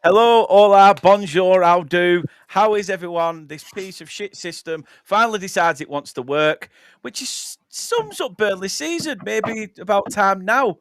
Hello, hola, bonjour, how do? How is everyone? This piece of shit system finally decides it wants to work, which is sums up Burnley's season. Maybe about time now,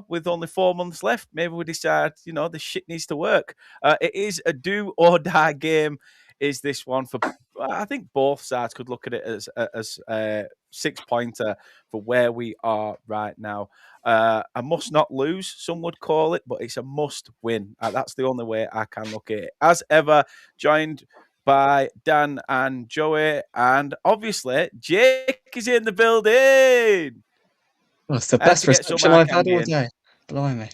with only 4 months left. Maybe we decide, the shit needs to work. It is a do or die game. Is this one for? I think both sides could look at it as a 6-pointer for where we are right now. A must not lose, some would call it, but it's a must win. That's the only way I can look at it. As ever, joined by Dan and Joey, and obviously Jake is in the building. Well, it's the I had best to get some reception I've had all Arkangan. day. Blimey.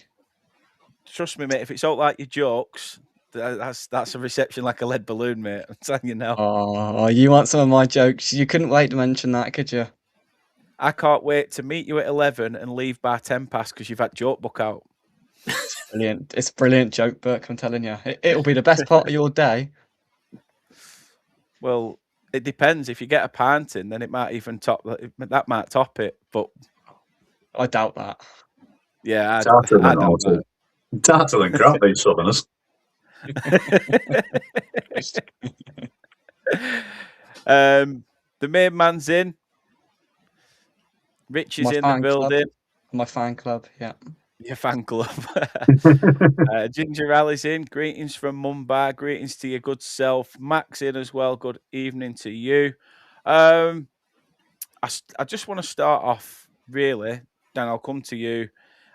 Trust me, mate. If it's all like your jokes, that's a reception like a lead balloon, mate. I'm telling you now. Oh, you want some of my jokes? You couldn't wait to mention that, could you? I can't wait to meet you at 11 and leave by 10 past because you've had joke book out. Brilliant. It's a brilliant joke book, I'm telling you. It'll be the best part of your day. Well, it depends. If you get a pint in, then it might even top that. Might top it, but I doubt that. yeah, I Tartar doubt than that. Tartar than crap, these southerners. The main man's in. Rich is My in the fan club. building. My fan club, yeah. Your fan club. Ginger Ali's in. Greetings from Mumbai. Greetings to your good self. Max in as well. Good evening to you. I just want to start off, really, Dan, I'll come to you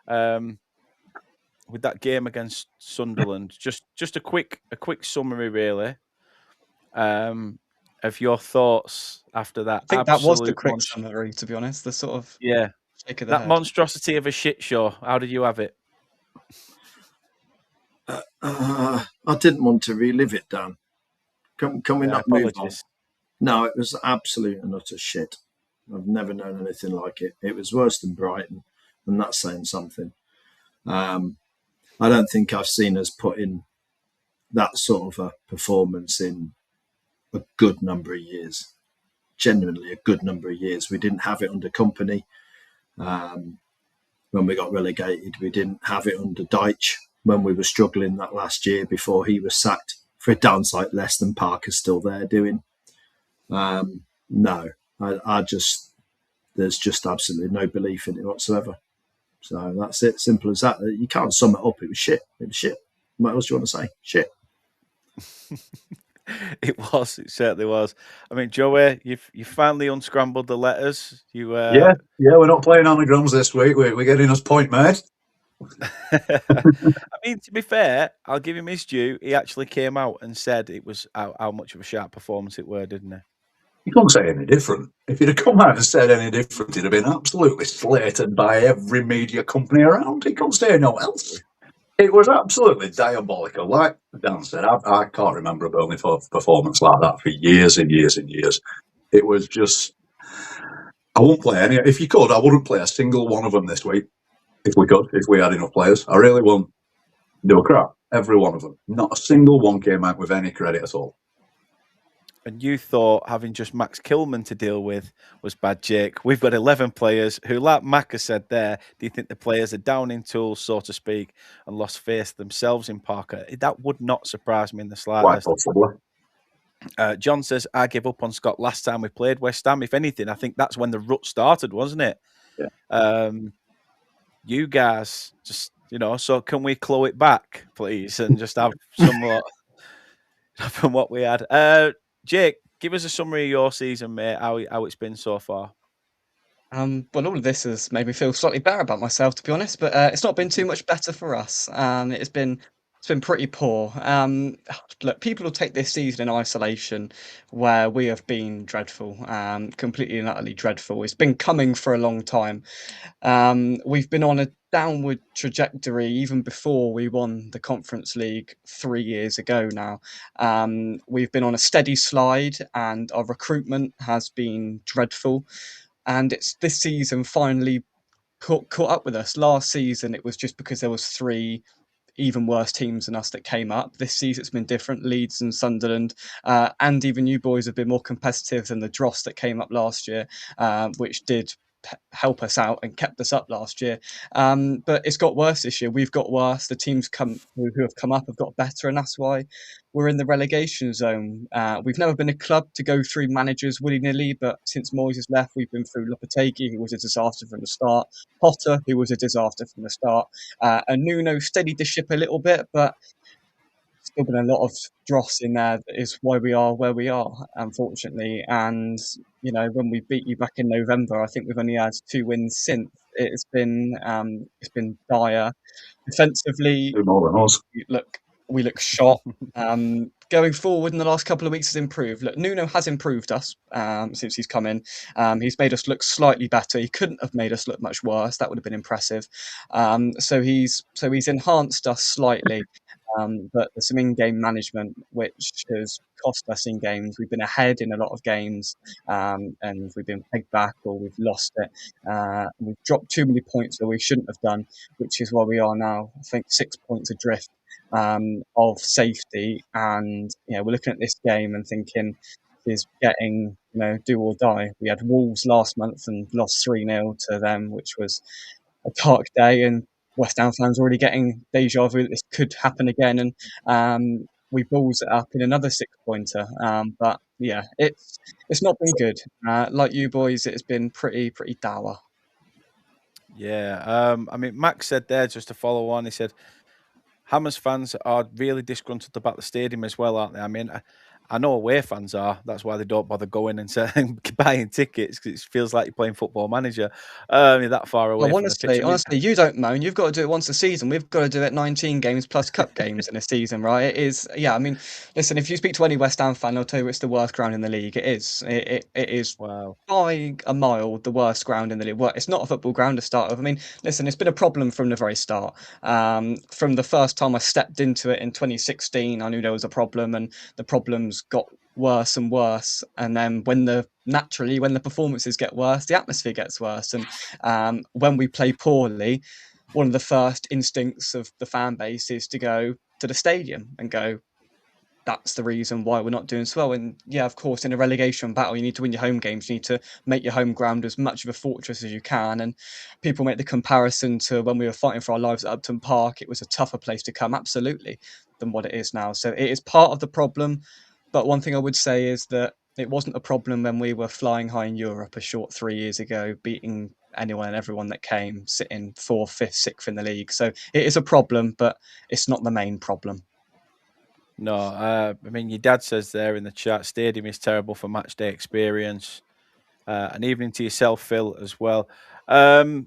with that game against Sunderland. Just a quick summary, really, of your thoughts after that. I think that was the quick monster. summary, to be honest. The sort of shake of the that head. monstrosity of a shit show. How did you have it? I didn't want to relive it, Dan. Can we not move on? No, it was absolute and utter shit. I've never known anything like it. It was worse than Brighton, and that's saying something. I don't think I've seen us put in that sort of a performance in a good number of years. Genuinely a good number of years. We didn't have it under Company. When we got relegated, we didn't have it under Deitch when we were struggling that last year before he was sacked for a downside less than Parker's still there doing. No, there's just absolutely no belief in it whatsoever. So that's it, simple as that. You can't sum it up. It was shit. It was shit. What else do you want to say? Shit. It certainly was. I mean, Joey, you finally unscrambled the letters. Yeah, we're not playing anagrams this week. We're getting us point made. I mean, to be fair, I'll give him his due. He actually came out and said it was how much of a sharp performance it were, didn't he? You couldn't say any different. If he'd have come out and said any different, he'd have been absolutely slated by every media company around. He couldn't say no else. It was absolutely diabolical. Like Dan said, I can't remember a Burnley performance like that for years and years and years. It was just, I wouldn't play any. If you could, I wouldn't play a single one of them this week. If we had enough players. I really wouldn't. They were crap. Every one of them. Not a single one came out with any credit at all. And you thought having just Max Kilman to deal with was bad, Jake. We've got 11 players who, like Mac has said there, do you think the players are down in tools, so to speak, and lost faith themselves in Parker? That would not surprise me in the slightest. Quite possibly. John says, I gave up on Scott last time we played West Ham. If anything, I think that's when the rut started, wasn't it? Yeah. You guys just, so can we claw it back, please, and just have somewhat from what we had? Jake, give us a summary of your season, mate, how it's been so far. Well, all of this has made me feel slightly better about myself, to be honest, but it's not been too much better for us. It's been pretty poor. Look, people will take this season in isolation, where we have been dreadful, completely and utterly dreadful. It's been coming for a long time. We've been on a downward trajectory even before we won the Conference League 3 years ago now. We've been on a steady slide, and our recruitment has been dreadful. And it's this season finally caught up with us. Last season, it was just because there was 3 even worse teams than us that came up. This season, it's been different. Leeds and Sunderland, and even you boys have been more competitive than the dross that came up last year, which did help us out and kept us up last year. But it's got worse this year. We've got worse. The teams who have come up have got better, and that's why we're in the relegation zone. We've never been a club to go through managers willy-nilly, but since Moyes has left, we've been through Lopetegui, who was a disaster from the start, Potter, who was a disaster from the start, and Nuno steadied the ship a little bit, but still been a lot of dross in there. That is why we are where we are, unfortunately. And when we beat you back in November, I think we've only had 2 wins since. It's been dire. Defensively, Do more than us. we look shot. Going forward in the last couple of weeks has improved. Look, Nuno has improved us since he's come in. He's made us look slightly better. He couldn't have made us look much worse. That would have been impressive. So he's enhanced us slightly. But there's some in-game management which has cost us in games. We've been ahead in a lot of games, and we've been pegged back or we've lost it. We've dropped too many points that we shouldn't have done, which is where we are now. I think 6 points adrift of safety, and we're looking at this game and thinking is getting do or die. We had Wolves last month and lost 3-0 to them, which was a dark day, and West Ham fans already getting deja vu that this could happen again, and we balls it up in another 6-pointer. But yeah, it's not been good. Like you boys, it's been pretty dour. Yeah, I mean, Max said there, just to follow on, he said Hammers fans are really disgruntled about the stadium as well, aren't they? I mean, I know away fans are. That's why they don't bother going and buying tickets, because it feels like you're playing Football Manager. You're that far away from the pitch. Honestly, you don't moan. You've got to do it once a season. We've got to do it 19 games plus cup games in a season, right? It is, yeah. I mean, listen, if you speak to any West Ham fan, they'll tell you it's the worst ground in the league. It is. It is by a mile the worst ground in the league. Well, it's not a football ground to start with. I mean, listen, it's been a problem from the very start. From the first time I stepped into it in 2016, I knew there was a problem, and the problems got worse and worse, and then when the performances get worse, the atmosphere gets worse, and when we play poorly, one of the first instincts of the fan base is to go to the stadium and go, that's the reason why we're not doing so well. And yeah, of course, in a relegation battle, you need to win your home games. You need to make your home ground as much of a fortress as you can. And people make the comparison to when we were fighting for our lives at Upton Park. It was a tougher place to come, absolutely, than what it is now. So it is part of the problem. But one thing I would say is that it wasn't a problem when we were flying high in Europe a short 3 years ago, beating anyone and everyone that came, sitting 4th, 5th, 6th in the league. So it is a problem, but it's not the main problem. No, I mean, your dad says there in the chat, stadium is terrible for match day experience. An evening to yourself, Phil, as well. I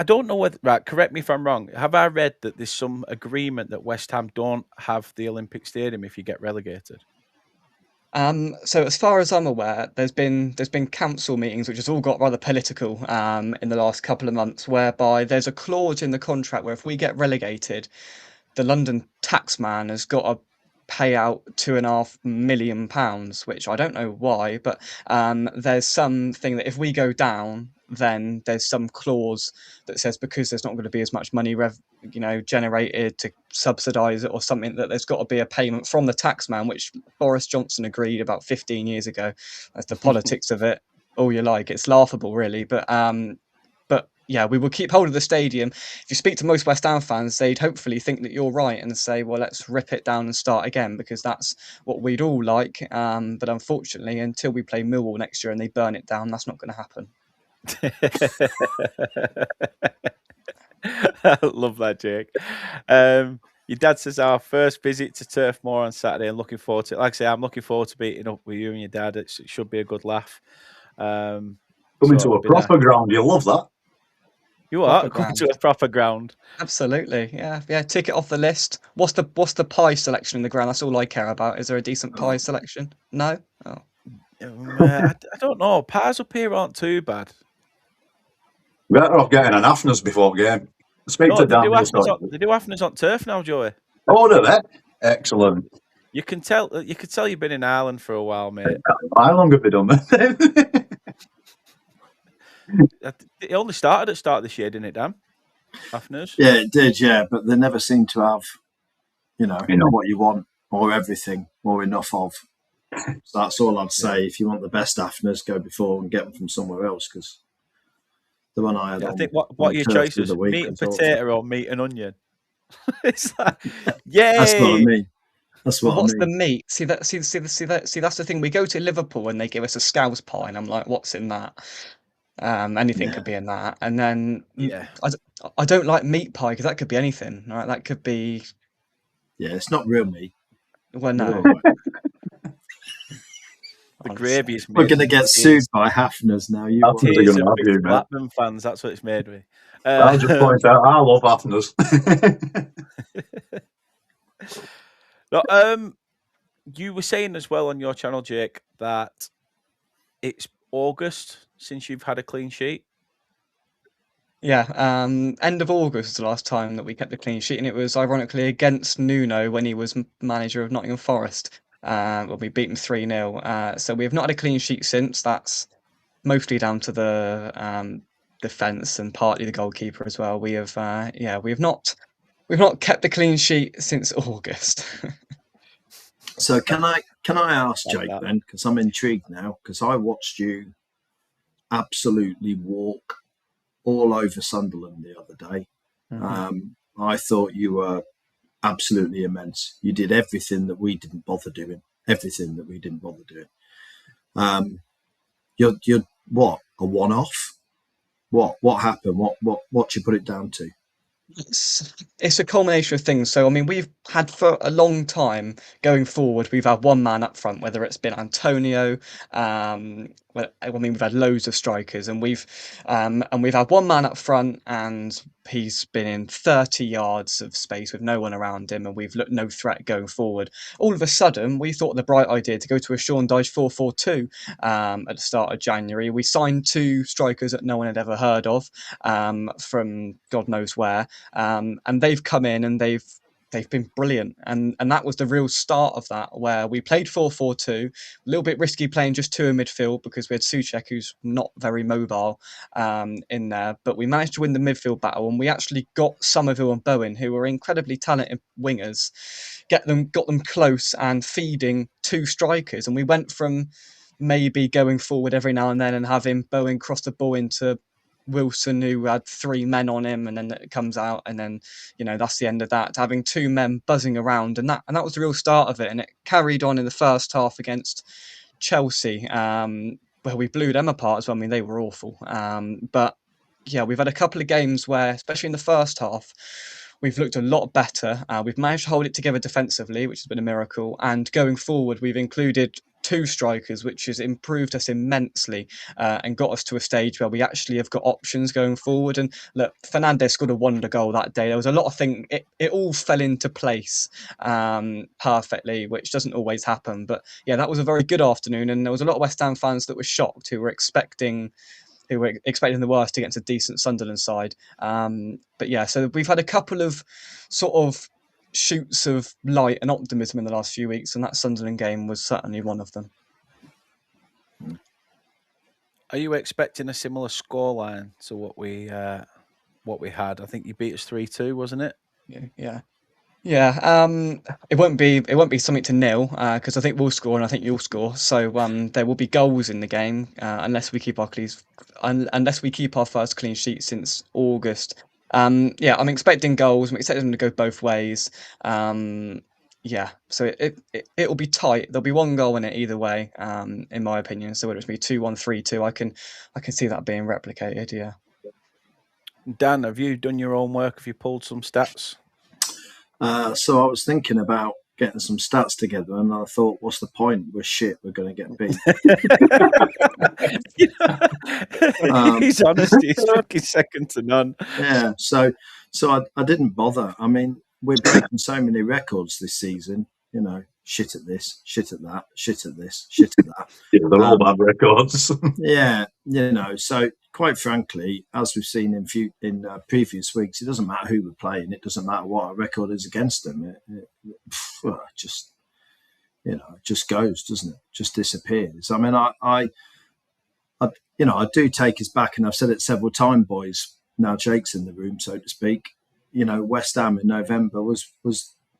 don't know whether, right, correct me if I'm wrong. Have I read that there's some agreement that West Ham don't have the Olympic Stadium if you get relegated? So as far as I'm aware, there's been council meetings which has all got rather political in the last couple of months, whereby there's a clause in the contract where if we get relegated, the London taxman has got to pay out £2.5 million, which I don't know why, but there's something that if we go down, then there's some clause that says because there's not going to be as much money generated to subsidise it or something, that there's got to be a payment from the taxman, which Boris Johnson agreed about 15 years ago. That's the politics of it. All you like, it's laughable, really, but yeah, we will keep hold of the stadium. If you speak to most West Ham fans, they'd hopefully think that you're right and say, well, let's rip it down and start again, because that's what we'd all like. But unfortunately, until we play Millwall next year and they burn it down, that's not going to happen. I love that, Jake. Your dad says our first visit to Turf Moor on Saturday, and looking forward to it. Like I say, I'm looking forward to meeting up with you and your dad. It should be a good laugh. Coming to a proper ground, you'll love that. You are coming to a proper ground. Absolutely, yeah. Tick it off the list. What's the pie selection in the ground? That's all I care about. Is there a decent pie selection? No. Oh. I don't know. Pies up here aren't too bad. Better off getting an Afners before game. Speak to Dan. They do Afners on turf now, Joey. Oh, do they? Excellent. You can tell you've been in Ireland for a while, mate. How long have they done that? It only started at the start of this year, didn't it, Dan? Afners? Yeah, it did, yeah. But they never seem to have, what you want, or everything, or enough of. So that's all I'd say. If you want the best Hafners, go before and get them from somewhere else, because the one I had I on, think what on are your Turf the choices? other week Meat and was awful. potato or meat and onion? It's like, yay! That's what I mean. That's what What's I the mean. meat? See that's the thing. We go to Liverpool and they give us a scouse pie, and I'm like, what's in that? Anything could be in that. And then Yeah. I don't like meat pie because that could be anything, right? That could be. Yeah, it's not real meat. Well, You're no. all right. The Honestly. gravy is made. We're going to get sued by Hafners now. You Hafners are Tears going of to have you, Big mate. Blackburn fans. That's what it's made with. I'll just point out, I love Hafners. No, you were saying as well on your channel, Jake, that it's August since you've had a clean sheet. Yeah, end of August was the last time that we kept a clean sheet, and it was ironically against Nuno when he was manager of Nottingham Forest. When we beat him 3-0. So we have not had a clean sheet since. That's mostly down to the defence and partly the goalkeeper as well. We have we've not kept a clean sheet since August. So can I ask Like Jake that. then, because I'm intrigued now, because I watched you absolutely walk all over Sunderland the other day. I thought you were absolutely immense. You did everything that we didn't bother doing. Everything that we didn't bother doing. You're what, a one-off? What happened? What you put it down to? It's a culmination of things. So, I mean, we've had for a long time going forward, we've had one man up front, whether it's been Antonio. We've had loads of strikers, and we've had one man up front, and he's been in 30 yards of space with no one around him, and we've looked no threat going forward. All of a sudden, we thought the bright idea to go to a Sean Dyche 4-4-2 at the start of January. We signed 2 strikers that no one had ever heard of from God knows where. And they've come in and they've been brilliant, and that was the real start of that, where we played 4-4-2, a little bit risky playing just 2 in midfield because we had Souček, who's not very mobile, in there, but we managed to win the midfield battle, and we actually got Somerville and Bowen, who were incredibly talented wingers, got them close and feeding 2 strikers, and we went from maybe going forward every now and then and having Bowen cross the ball into Wilson, who had 3 men on him, and then it comes out, and then that's the end of that. Having 2 men buzzing around, and that was the real start of it, and it carried on in the first half against Chelsea, where we blew them apart as well. I mean, they were awful, but yeah, we've had a couple of games where, especially in the first half, we've looked a lot better. We've managed to hold it together defensively, which has been a miracle, and going forward, we've included 2 strikers, which has improved us immensely and got us to a stage where we actually have got options going forward. And look, Fernandez scored a wonder goal that day. There was a lot of things, it all fell into place perfectly, which doesn't always happen. But yeah, that was a very good afternoon, and there was a lot of West Ham fans that were shocked, who were expecting the worst against a decent Sunderland side. But yeah, so we've had a couple of sort of shoots of light and optimism in the last few weeks, and that Sunderland game was certainly one of them. Are you expecting a similar scoreline to what we had? I think you beat us 3-2, wasn't it? Yeah. It won't be something to nil because I think we'll score and I think you'll score. So there will be goals in the game unless we keep our first clean sheet since August. I'm expecting goals. I'm expecting them to go both ways. So it'll be tight. There'll be 1 goal in it either way, in my opinion. So whether it's be 2-1, 3-2, I can see that being replicated. Yeah. Dan, have you done your own work? Have you pulled some stats? So I was thinking about getting some stats together, and I thought, what's the point? We're shit. We're going to get beat. His honesty is fucking second to none. Yeah. So I didn't bother. I mean, we're breaking so many records this season. Shit at this, shit at that, shit at this, shit at that. Yeah, they're all bad records. Yeah. So quite frankly, as we've seen in previous weeks, it doesn't matter who we're playing. It doesn't matter what our record is against them. It just goes, doesn't it? Just disappears. I mean, I do take us back, and I've said it several times, boys. Now Jake's in the room, so to speak. West Ham in November was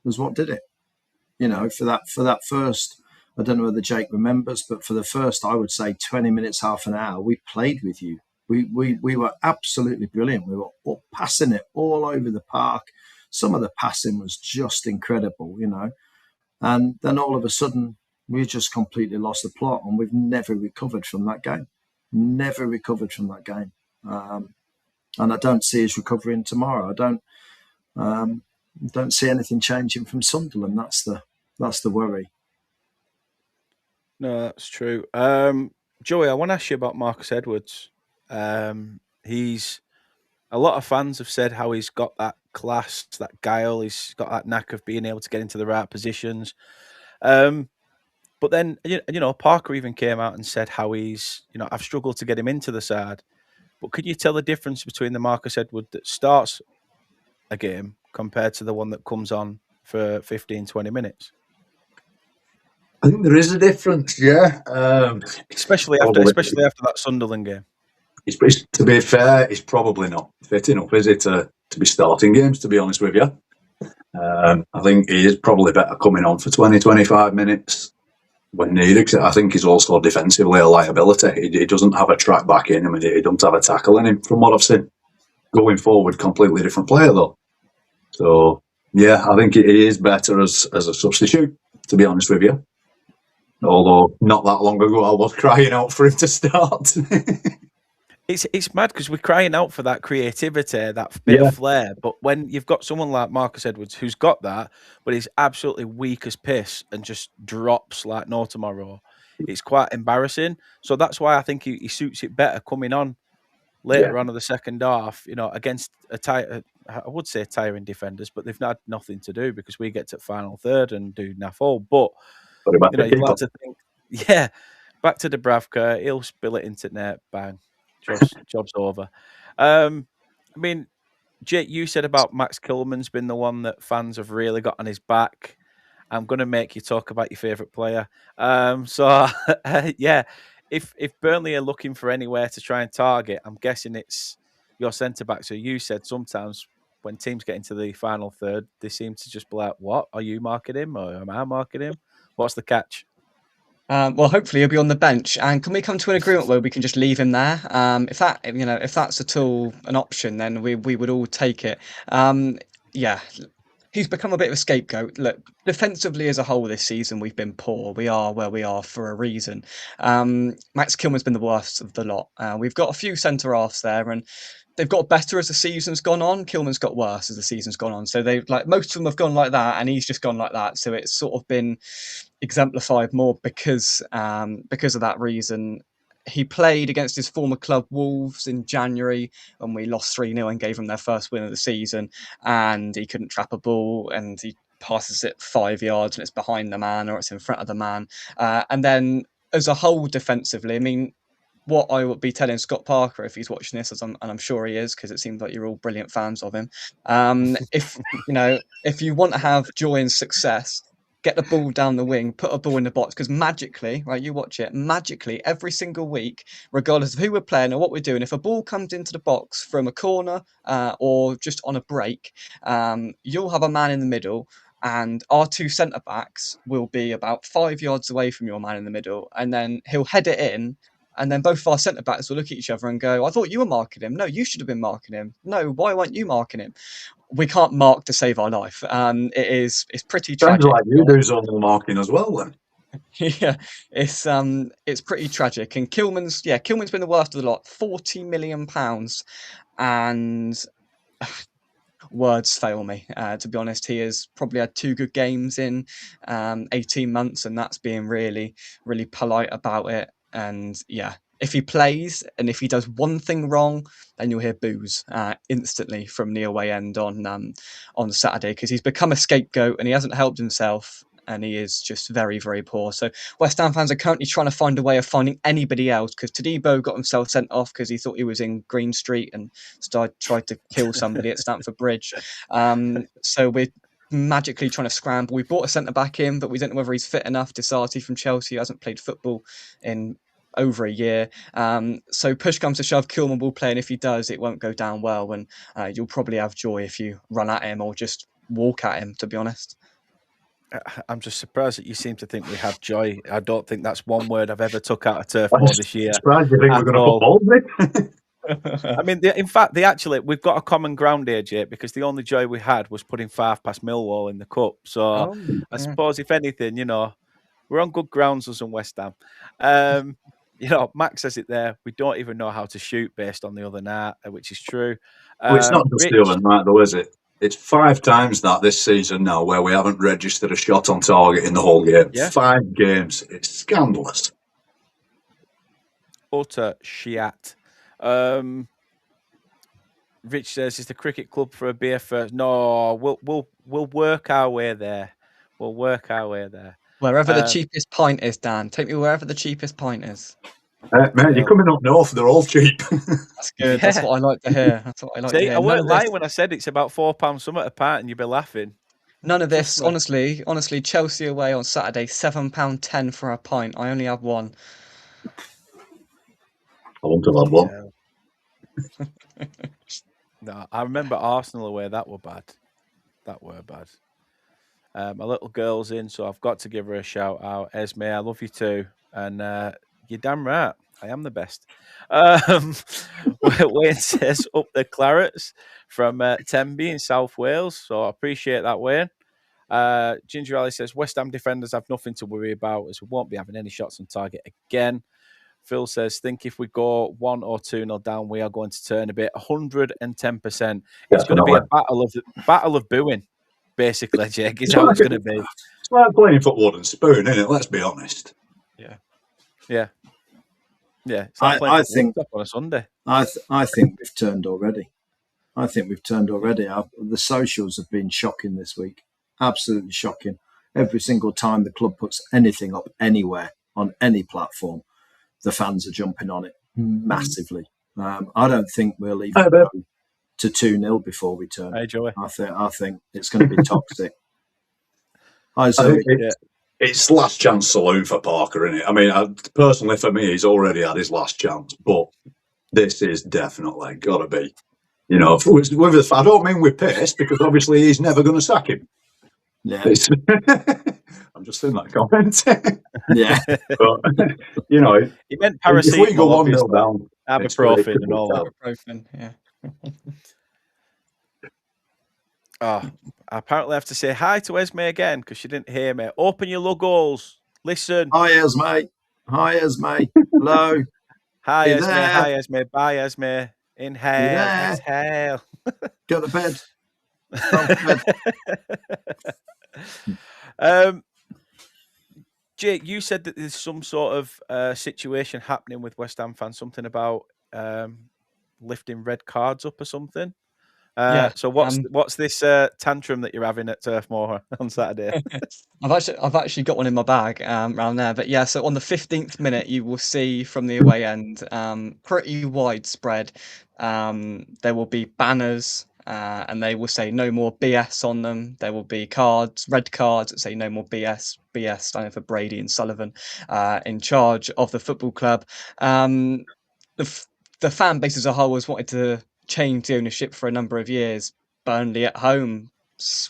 what did it. For that first I don't know whether Jake remembers, but for the first, I would say 20 minutes, half an hour, we played with you. We were absolutely brilliant. We were all passing it all over the park. Some of the passing was just incredible, you know. And then all of a sudden, we just completely lost the plot, and we've never recovered from that game. Never recovered from that game. And I don't see us recovering tomorrow. I don't see anything changing from Sunderland. That's the worry. No, that's true. Joey, I want to ask you about Marcus Edwards. He's a lot of fans have said how he's got that class, that guile. He's got that knack of being able to get into the right positions. But then, you know, Parker even came out and said how he's, you know, I've struggled to get him into the side. But could you tell the difference between the Marcus Edwards that starts a game compared to the one that comes on for 15, 20 minutes? I think there is a difference, yeah. Especially after that Sunderland game. To be fair, he's probably not fit enough, is he, to be starting games, to be honest with you. I think he is probably better coming on for 20, 25 minutes when needed. I think he's also defensively a liability. He doesn't have a track back in him, and he doesn't have a tackle in him, from what I've seen. Going forward, completely different player, though. So, yeah, I think he is better as a substitute, to be honest with you. Although, not that long ago, I was crying out for him to start. It's mad because we're crying out for that creativity, that bit of flair. But when you've got someone like Marcus Edwards who's got that, but he's absolutely weak as piss and just drops like no tomorrow, it's quite embarrassing. So that's why I think he suits it better coming on later on in the second half, you know, against I would say tiring defenders, but they've had nothing to do because we get to final third and do naff all. But, you know, you'd like to think, back to Dubravka, he'll spill it into net, bang. Job's over. I mean, Jake, you said about Max Kilman's been the one that fans have really got on his back. I'm going to make you talk about your favourite player. If Burnley are looking for anywhere to try and target, I'm guessing it's your centre back. So you said sometimes when teams get into the final third, they seem to just be like, "What are you marking him, or am I marking him? What's the catch?" Well, hopefully he'll be on the bench, and can we come to an agreement where we can just leave him there? If that's at all an option, then we would all take it. He's become a bit of a scapegoat. Look, defensively as a whole this season, we've been poor. We are where we are for a reason. Max Kilman's been the worst of the lot. We've got a few centre halves there, and they've got better as the season's gone on. Kilman's got worse as the season's gone on. So most of them have gone like that, and he's just gone like that. So it's sort of been exemplified more because of that reason. He played against his former club Wolves in January when we lost 3-0 and gave them their first win of the season, and he couldn't trap a ball, and he passes it 5 yards and it's behind the man or it's in front of the man. And then as a whole defensively, I mean, what I would be telling Scott Parker if he's watching this, and I'm sure he is, because it seems like you're all brilliant fans of him. If you want to have joy and success, get the ball down the wing, put a ball in the box, because magically, right, you watch it, magically every single week, regardless of who we're playing or what we're doing, if a ball comes into the box from a corner or just on a break, you'll have a man in the middle, and our two centre backs will be about 5 yards away from your man in the middle, and then he'll head it in. And then both of our centre backs will look at each other and go, "I thought you were marking him. No, you should have been marking him. No, why weren't you marking him?" We can't mark to save our life. It's pretty tragic. Sounds like you do zonal marking as well, then. Yeah, it's pretty tragic. And Kilman's been the worst of the lot. £40 million, and words fail me. To be honest, he has probably had 2 good games in 18 months, and that's being really, really polite about it. And yeah, if he plays and if he does one thing wrong, then you'll hear boos instantly from the away end on Saturday, because he's become a scapegoat and he hasn't helped himself, and he is just very, very poor. So West Ham fans are currently trying to find a way of finding anybody else, because Todibo got himself sent off because he thought he was in Green Street and tried to kill somebody at Stamford Bridge. So we're magically trying to scramble. We brought a centre back in, but we don't know whether he's fit enough. Desarty from Chelsea, who hasn't played football in over a year. So push comes to shove, Kilman will play, and if he does, it won't go down well, and you'll probably have joy if you run at him or just walk at him, to be honest. I'm just surprised that you seem to think we had joy. I don't think that's one word I've ever took out of Turf Moor this year. Surprised you think we're at going to all. put balls in? I mean, in fact, we've got a common ground here, Jake, because the only joy we had was putting 5 past Millwall in the cup. So I suppose, if anything, we're on good grounds, us and West Ham. Max says it there. We don't even know how to shoot based on the other night, which is true. Well, it's not just Rich, the other night, though, is it? It's 5 times that this season now where we haven't registered a shot on target in the whole game. Yeah. 5 games. It's scandalous. Utter shit. Rich says, "Is the cricket club for a beer first?" No, we'll work our way there. We'll work our way there. Wherever the cheapest pint is, Dan. Take me wherever the cheapest pint is. Man, you're coming up north. They're all cheap. That's good. Yeah. That's what I like to hear. That's what I like to hear. I weren't lying when I said it's about £4 something a pint, and you'd be laughing. None of this, honestly. Chelsea away on Saturday, £7.10 for a pint. I only have one. I want to have one. No, I remember Arsenal away. That were bad. My little girl's in, so I've got to give her a shout out. Esme, I love you too, and you're damn right. I am the best. Wayne says up the Clarets from Tenby in South Wales, so I appreciate that, Wayne. Ginger Ali says West Ham defenders have nothing to worry about, as we won't be having any shots on target again. Phil says, think if we go 1 or 2-0 down, we are going to turn a bit. 110%. It's going to be a battle of booing, basically, Jake, is how it's going to be. It's like playing for wooden spoon, isn't it? Let's be honest. Yeah. It's like I think on a Sunday. I think we've turned already. The socials have been shocking this week. Absolutely shocking. Every single time the club puts anything up anywhere on any platform, the fans are jumping on it massively. I don't think we'll even go to 2-0 before we turn. Hey, Joey. I think it's going to be toxic. It's last chance saloon for Parker, isn't it? I mean, personally, for me, he's already had his last chance, but this is definitely got to be. I don't mean with pace, because obviously he's never going to sack him. Yeah. I'm just saying that comment. Yeah. But, he meant paracetamol. If we go 1-0 down, ibuprofen and all that. Ibuprofen, yeah. I apparently have to say hi to Esme again because she didn't hear me. Open your logos. Listen. Hi, Esme. Hello. Hi, Esme. Hi, Esme. Bye, Esme. Inhale. Exhale. Go to bed. Jake, you said that there's some sort of situation happening with West Ham fans, something about lifting red cards up or something. So what's this tantrum that you're having at Turf Moor on Saturday? I've actually got one in my bag around there. But yeah, so on the 15th minute, you will see from the away end, pretty widespread. There will be banners. And they will say no more BS on them. There will be red cards that say no more BS. BS standing for Brady and Sullivan, in charge of the football club. The fan base as a whole has wanted to change the ownership for a number of years. Burnley at home,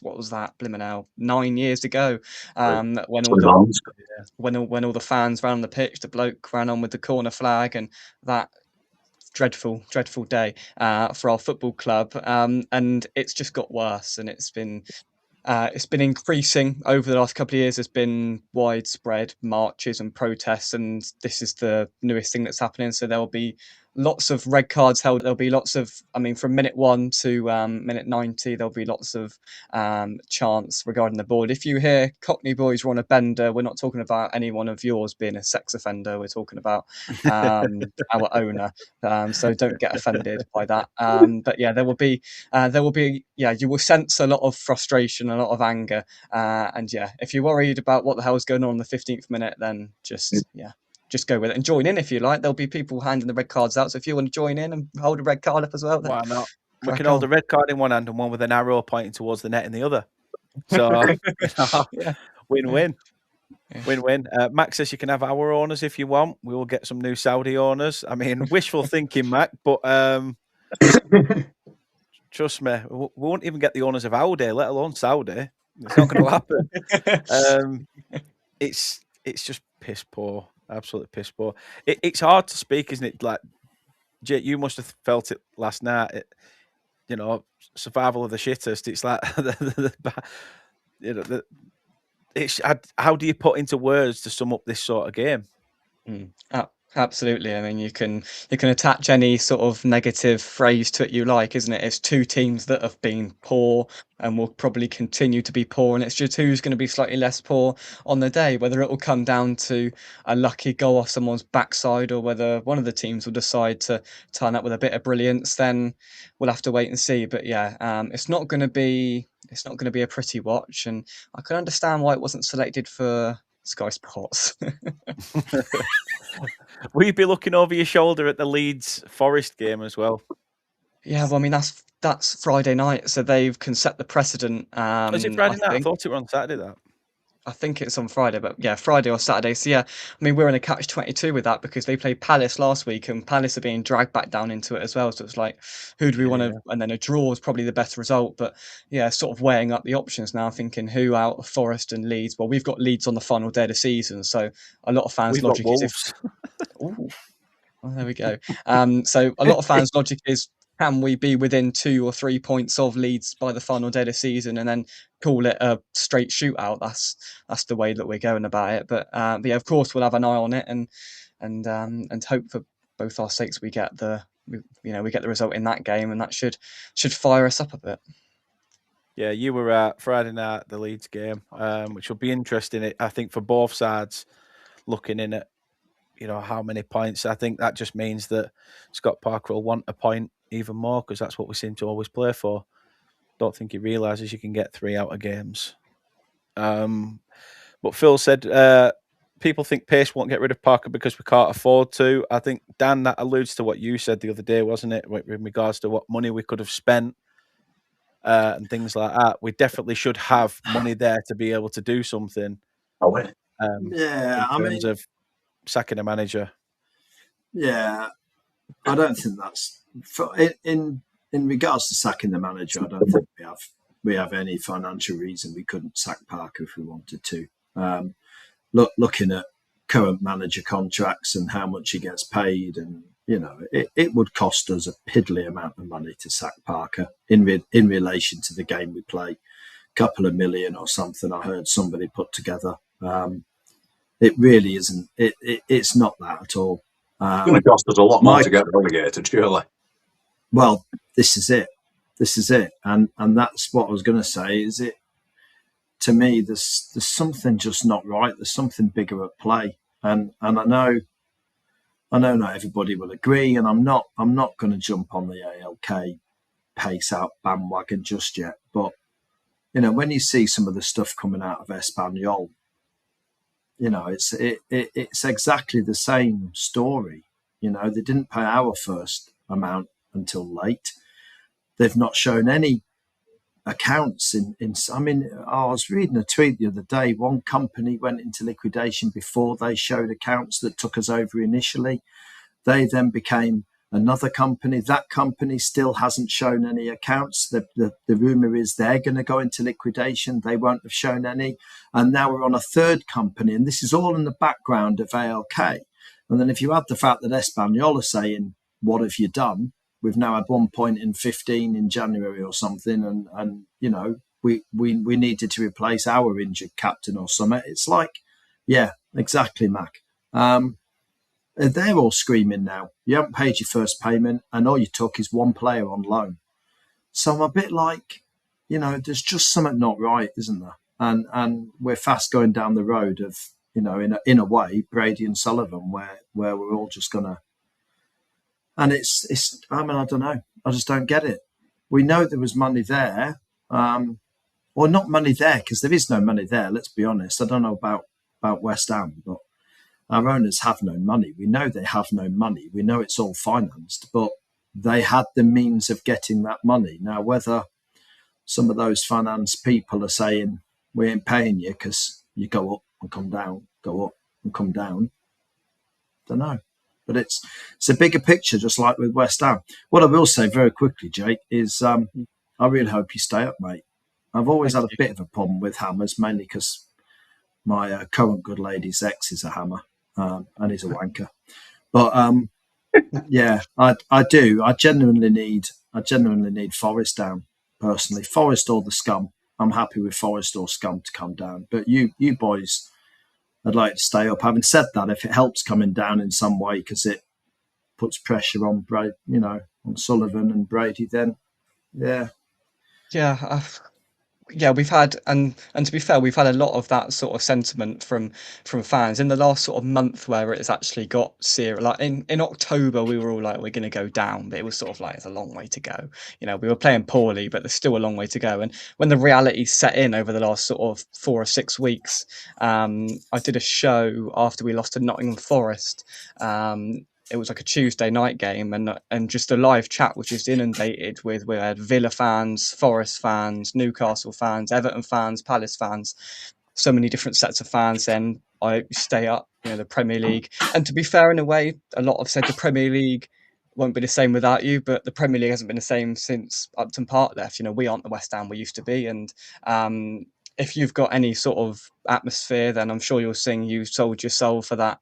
what was that? Blimmin' hell, 9 years ago. When all the fans ran on the pitch, the bloke ran on with the corner flag, and that dreadful day for our football club, and it's just got worse, and it's been increasing over the last couple of years. There's been widespread marches and protests, and this is the newest thing that's happening. So there will be lots of red cards held. There'll be lots of, from minute 1 to minute 90, there'll be lots of chants regarding the board. If you hear Cockney boys were on a bender, we're not talking about any one of yours being a sex offender. We're talking about our owner. So don't get offended by that. But yeah, there will be, you will sense a lot of frustration, a lot of anger. And yeah, if you're worried about what the hell is going on the 15th minute, then just go with it and join in if you like. There'll be people handing the red cards out. So if you want to join in and hold a red card up as well, then why not? We can hold a red card in one hand and one with an arrow pointing towards the net in the other. So win-win. Yeah. Win-win. Max says you can have our owners if you want. We will get some new Saudi owners. I mean, wishful thinking, Mac, but trust me, we won't even get the owners of Audi, let alone Saudi. It's not going to happen. It's just piss poor, absolutely piss poor. It's hard to speak, isn't it? Like, Jake, you must have felt it last night. Survival of the shittest. It's like, how do you put into words to sum up this sort of game? Absolutely. I mean, you can attach any sort of negative phrase to it you like, isn't it? It's two teams that have been poor and will probably continue to be poor, and it's just who's going to be slightly less poor on the day. Whether it will come down to a lucky goal off someone's backside, or whether one of the teams will decide to turn up with a bit of brilliance, then we'll have to wait and see. But yeah, it's not going to be a pretty watch, and I can understand why it wasn't selected for Sky Sports. Will you be looking over your shoulder at the Leeds Forest game as well? Yeah, well, I mean that's Friday night, so they can set the precedent. Is it Friday night? I thought it was on Saturday. I think it's on Friday, but yeah, Friday or Saturday. So yeah, I mean we're in a catch-22 with that because they played Palace last week, and Palace are being dragged back down into it as well. So it's like, who do we want to? And then a draw is probably the best result. But yeah, sort of weighing up the options now, thinking who out of Forest and Leeds. Well, we've got Leeds on the final day of the season, so a lot of fans' logic is well, there we go. So a lot of fans' logic is, can we be within 2 or 3 points of Leeds by the final day of the season and then call it a straight shootout? That's the way that we're going about it. But yeah, of course we'll have an eye on it and hope for both our sakes we get the result in that game, and that should fire us up a bit. Yeah, you were at Friday night, the Leeds game, which will be interesting. I think for both sides, looking in at how many points. I think that just means that Scott Parker will want a point even more, because that's what we seem to always play for. Don't think he realises you can get 3 out of games. But Phil said people think Pace won't get rid of Parker because we can't afford to. I think, Dan, that alludes to what you said the other day, wasn't it, in regards to what money we could have spent and things like that. We definitely should have money there to be able to do something. In terms of sacking a manager. Yeah, I don't think that's in regards to sacking the manager. I don't think we have any financial reason we couldn't sack Parker if we wanted to. Looking at current manager contracts and how much he gets paid, and it would cost us a piddly amount of money to sack Parker in relation to the game we play. A couple of million or something I heard somebody put together. It really isn't. It's not that at all. It's going to cost us a lot more to get relegated, surely. Well, this is it, and that's what I was going to say. Is it? To me, there's something just not right. There's something bigger at play, and I know not everybody will agree, and I'm not going to jump on the ALK pace out bandwagon just yet. But when you see some of the stuff coming out of Espanyol, it's exactly the same story. They didn't pay our first amount until late. They've not shown any accounts I was reading a tweet the other day. One company went into liquidation before they showed accounts that took us over initially. They then became another company. That company still hasn't shown any accounts. The rumor is they're going to go into liquidation. They won't have shown any. And now we're on a third company. And this is all in the background of ALK. And then if you add the fact that Espanyol are saying, what have you done? We've now had 1 point in 15 in January or something. And we needed to replace our injured captain or something. It's like, yeah, exactly, Mac. They're all screaming now. You haven't paid your first payment, and all you took is one player on loan. So I'm a bit like, there's just something not right, isn't there? And we're fast going down the road of, in a way, Brady and Sullivan, where we're all just gonna. And it's. I don't know. I just don't get it. We know there was money there, or not money there, because there is no money there. Let's be honest. I don't know about West Ham, but our owners have no money. We know they have no money. We know it's all financed, but they had the means of getting that money. Now, whether some of those finance people are saying, we ain't paying you because you go up and come down, go up and come down, don't know. But it's a bigger picture, just like with West Ham. What I will say very quickly, Jake, is I really hope you stay up, mate. I've always had a bit of a problem with hammers, mainly because my current good lady's ex is a hammer, and he's a wanker. But yeah, I do. I genuinely need Forest down personally. Forest or the Scum. I'm happy with Forest or Scum to come down. But you boys, I'd like to stay up. Having said that, if it helps coming down in some way because it puts pressure on on Sullivan and Brady, then yeah. Yeah, we've had, and to be fair, we've had a lot of that sort of sentiment from fans in the last sort of month, where it's actually got serious. Like in October, we were all like, we're going to go down, but it was sort of like, it's a long way to go. We were playing poorly, but there's still a long way to go. And when the reality set in over the last sort of 4 or 6 weeks, I did a show after we lost to Nottingham Forest. It was like a Tuesday night game, and just a live chat was just inundated with, we had Villa fans, Forest fans, Newcastle fans, Everton fans, Palace fans, so many different sets of fans. Then I stay up, the Premier League. And to be fair, in a way, a lot have said the Premier League won't be the same without you, but the Premier League hasn't been the same since Upton Park left. We aren't the West Ham we used to be, and if you've got any sort of atmosphere, then I'm sure you'll sing "You Sold Your Soul" for that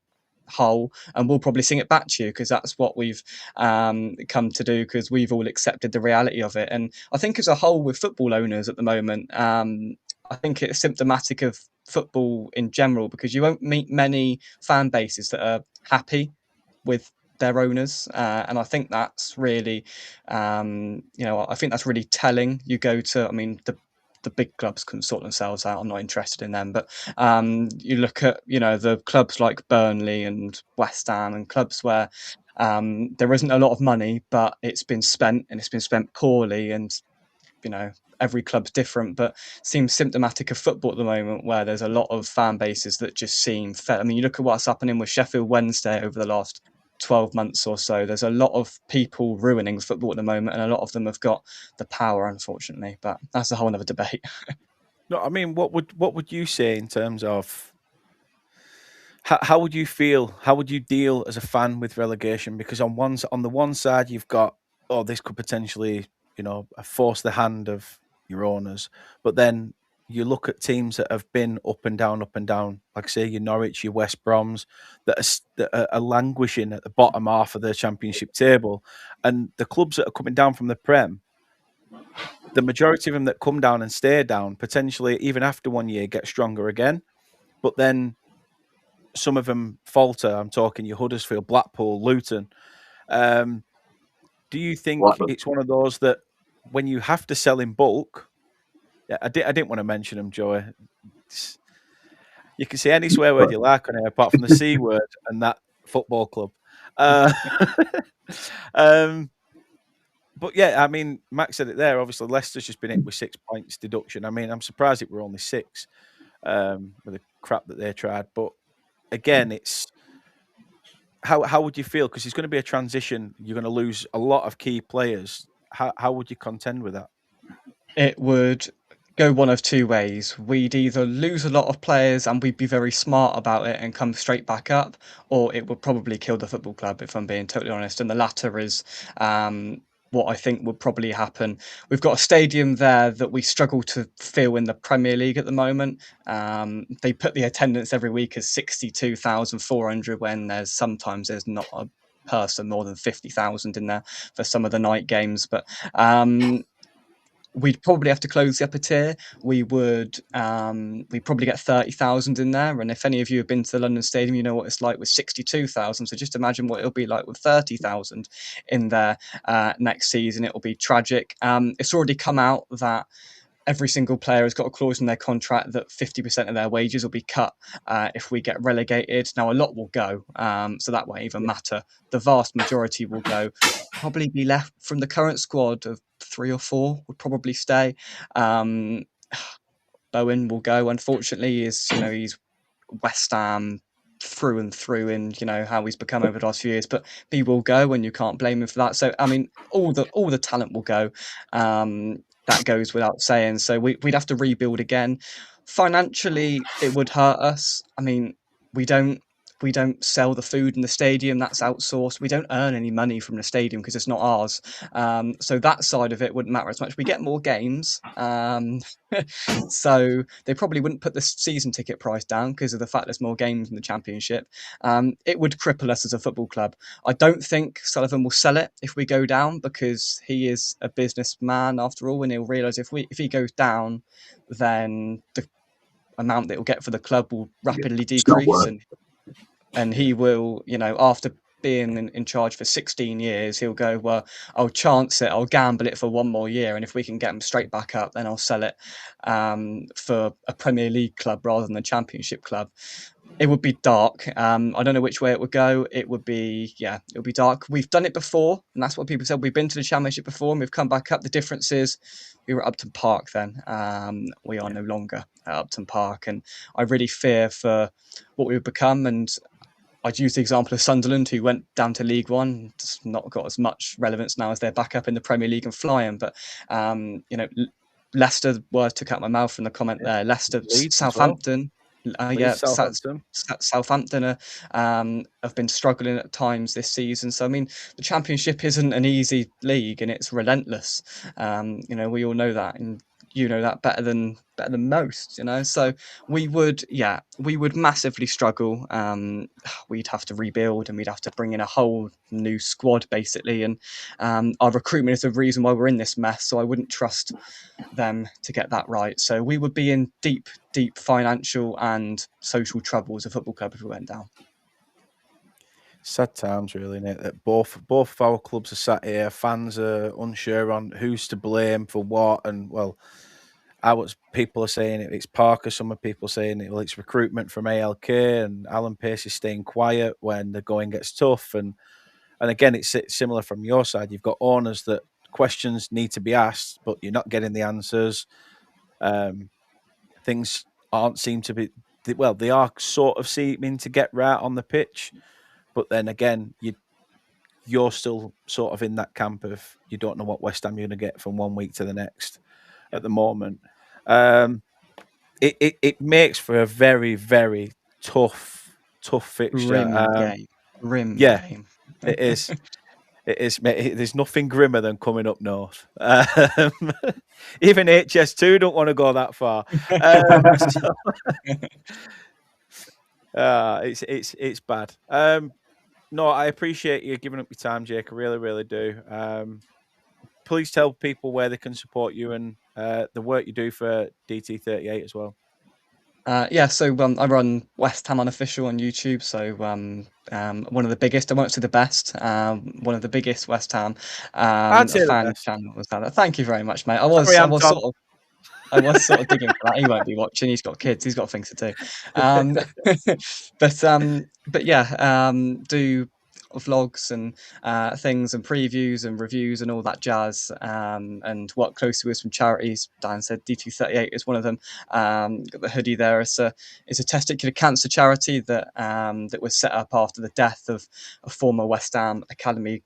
whole, and we'll probably sing it back to you, because that's what we've come to do, because we've all accepted the reality of it. And I think as a whole, with football owners at the moment, I think it's symptomatic of football in general, because you won't meet many fan bases that are happy with their owners, and I think that's really I think that's really telling. You go to, the big clubs can sort themselves out. I'm not interested in them. But you look at, the clubs like Burnley and West Ham, and clubs where there isn't a lot of money, but it's been spent, and it's been spent poorly. And, every club's different, but seems symptomatic of football at the moment, where there's a lot of fan bases that just seem fed. You look at what's happening with Sheffield Wednesday over the last 12 months or so. There's a lot of people ruining football at the moment, and a lot of them have got the power, unfortunately. But that's a whole other debate. No, what would you say in terms of how would you feel? How would you deal as a fan with relegation? Because on the one side, you've got, this could potentially, force the hand of your owners, but then you look at teams that have been up and down, like say your Norwich, your West Broms, that are languishing at the bottom half of the Championship table, and the clubs that are coming down from the Prem, the majority of them that come down and stay down, potentially even after 1 year, get stronger again, but then some of them falter. I'm talking your Huddersfield, Blackpool, Luton. Do you think it's one of those that when you have to sell in bulk? Yeah, I didn't want to mention them, Joey. You can say any swear word you like on here, apart from the C word and that football club. But yeah, Max said it there. Obviously, Leicester's just been hit with 6 points deduction. I'm surprised it were only 6 with the crap that they tried. But again, it's how would you feel? Because it's going to be a transition. You're going to lose a lot of key players. How would you contend with that? It would go one of two ways. We'd either lose a lot of players and we'd be very smart about it and come straight back up, or it would probably kill the football club, if I'm being totally honest. And the latter is what I think would probably happen. We've got a stadium there that we struggle to fill in the Premier League at the moment. They put the attendance every week as 62,400 when sometimes there's not a person more than 50,000 in there for some of the night games. But we'd probably have to close the upper tier. We'd probably get 30,000 in there. And if any of you have been to the London Stadium, you know what it's like with 62,000. So just imagine what it'll be like with 30,000 in there next season. It'll be tragic. It's already come out that every single player has got a clause in their contract that 50% of their wages will be cut if we get relegated. Now, a lot will go, so that won't even matter. The vast majority will go. Probably be left from the current squad of 3 or 4 would probably stay. Bowen will go. Unfortunately, he's West Ham through and through in how he's become over the last few years, but he will go, and you can't blame him for that. So all the talent will go. That goes without saying. So we'd have to rebuild again. Financially, it would hurt us. We don't we don't sell the food in the stadium, that's outsourced. We don't earn any money from the stadium because it's not ours. So that side of it wouldn't matter as much. We get more games. So they probably wouldn't put the season ticket price down because of the fact there's more games in the Championship. It would cripple us as a football club. I don't think Sullivan will sell it if we go down, because he is a businessman after all, and he'll realise if he goes down, then the amount that he'll get for the club will rapidly decrease, and he will, after being in charge for 16 years, he'll go, well, I'll chance it, I'll gamble it for one more year, and if we can get him straight back up, then I'll sell it for a Premier League club rather than a Championship club. It would be dark. I don't know which way it would go. It would be dark. We've done it before, and that's what people said. We've been to the Championship before, and we've come back up. The difference is we were at Upton Park then. We are no longer at Upton Park, and I really fear for what we would become. And I'd use the example of Sunderland, who went down to League One. It's not got as much relevance now as they're back up in the Premier League and flying. But Leicester, took out my mouth from the comment there. Leicester, Leeds Southampton. Southampton. Southampton have been struggling at times this season. So I mean, the Championship isn't an easy league, and it's relentless. We all know that, and you know that better than most. So we would massively struggle. We'd have to rebuild, and we'd have to bring in a whole new squad basically. And our recruitment is the reason why we're in this mess. So I wouldn't trust them to get that right. So we would be in deep financial and social trouble as a football club if we went down. Sad times, really, isn't it? That both of our clubs are sat here. Fans are unsure on who's to blame for what, and people are saying it's Parker. Some people saying it's recruitment from ALK, and Alan Pace is staying quiet when the going gets tough. And again, it's similar from your side. You've got owners that questions need to be asked, but you're not getting the answers. Things aren't seem to be they are sort of seeming to get right on the pitch. But then again, you're still sort of in that camp of you don't know what West Ham you're going to get from one week to the next at the moment. It makes for a very, very tough fixture. Grim game. It is. It is. There's nothing grimmer than coming up north. Even HS2 don't want to go that far. It's bad. No, I appreciate you giving up your time, Jake. I really, really do. Please tell people where they can support you and the work you do for DT38 as well. So I run West Ham Unofficial on YouTube. So one of the biggest, I won't say the best, one of the biggest West Ham fan channels. Thank you very much, mate. I was sort of digging for that. He won't be watching. He's got kids. He's got things to do. Do vlogs and things and previews and reviews and all that jazz, and work closely with some charities. Dan said DT38 is one of them. Got the hoodie there. It's a testicular cancer charity that was set up after the death of a former West Ham Academy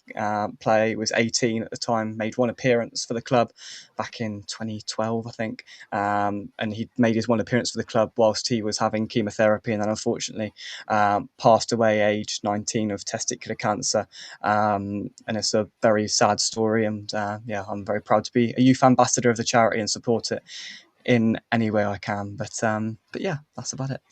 player. He was 18 at the time, made one appearance for the club back in 2012, I think, and he made his one appearance for the club whilst he was having chemotherapy, and then unfortunately passed away aged 19 of testicular cancer, and it's a very sad story. And I'm very proud to be a youth ambassador of the charity and support it in any way I can. But yeah, that's about it.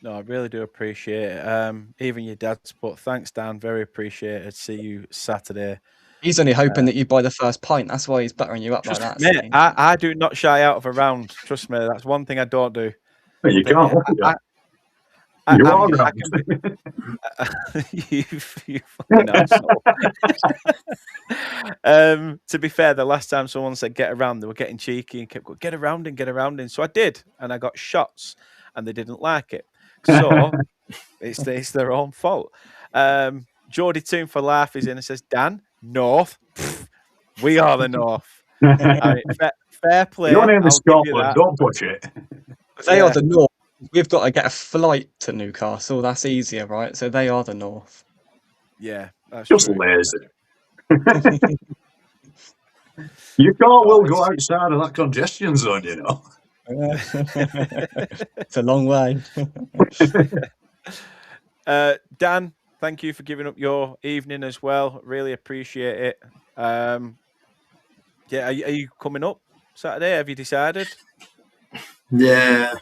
No, I really do appreciate it. Even your dad's support. Thanks, Dan. Very appreciated. See you Saturday. He's only hoping that you buy the first pint. That's why he's buttering you up like that. Mate, I do not shy out of a round. Trust me, that's one thing I don't do. Well, you can't look at that. You fucking asshole. To be fair, the last time someone said get around, they were getting cheeky and kept going, get around in. So I did, and I got shots, and they didn't like it. So it's their own fault. Geordie Toon for Life is in and says, Dan, North. We are the North. I mean, fair play. Your name is Scotland, don't push it. They are the North. We've got to get a flight to Newcastle. That's easier, right? So they are the North. Yeah, that's just true. Lazy. You can't go outside of that congestion zone, you know. It's a long way. Dan, thank you for giving up your evening as well. Really appreciate it. Yeah, are you coming up Saturday? Have you decided? Yeah.